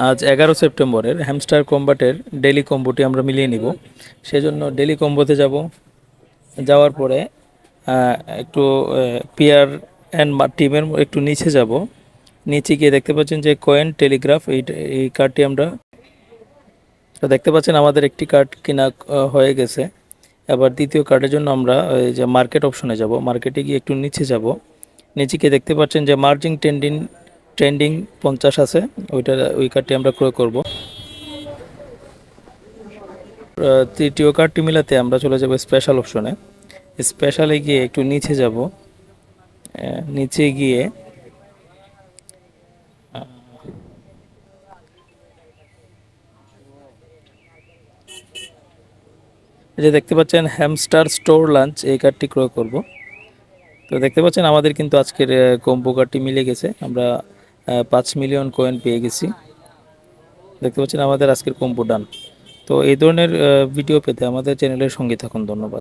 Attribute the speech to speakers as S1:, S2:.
S1: আজ 11 সেপ্টেম্বরের hamster কম্বাটের daily কম্বোটি আমরা মিলিয়ে নিব। সেজন্য ডেলি কম্বোতে যাব। যাওয়ার পরে একটু পিয়ার অ্যান্ড টিমের একটু নিচে যাব। নিচে গিয়ে দেখতে পাচ্ছেন যে কয়েন টেলিগ্রাফ এই কার্ডটি আমরা দেখতে পাচ্ছেন আমাদের একটি কার্ড কেনা হয়ে গেছে। এবার দ্বিতীয় কার্ডের জন্য আমরা এই যে মার্কেট অপশনে যাব। মার্কেটে গিয়ে একটু নিচে যাব। নিচে গিয়ে দেখতে পাচ্ছেন যে মার্জিং ট্রেন্ডিং 50 আছে, ওই কার্ডটি আমরা ক্রয় করব। তৃতীয় কার্ডটি মিলাতে আমরা চলে যাব স্পেশাল অপশনে। স্পেশালে গিয়ে একটু নিচে যাব। নিচে গিয়ে এই যে দেখতে পাচ্ছেন হ্যামস্টার স্টোর লাঞ্চ, এই কার্ডটি ক্রয় করব। তো দেখতে পাচ্ছেন আমাদের কিন্তু আজকের কম্বো কার্ডটি মিলে গেছে। আমরা 5 মিলিয়ন কয়েন পেয়ে গেছি। দেখতে পাচ্ছেন আমাদের আজকের কম্বো ডান। তো এই ধরনের ভিডিও পেতে আমাদের চ্যানেলের সঙ্গে থাকুন। ধন্যবাদ।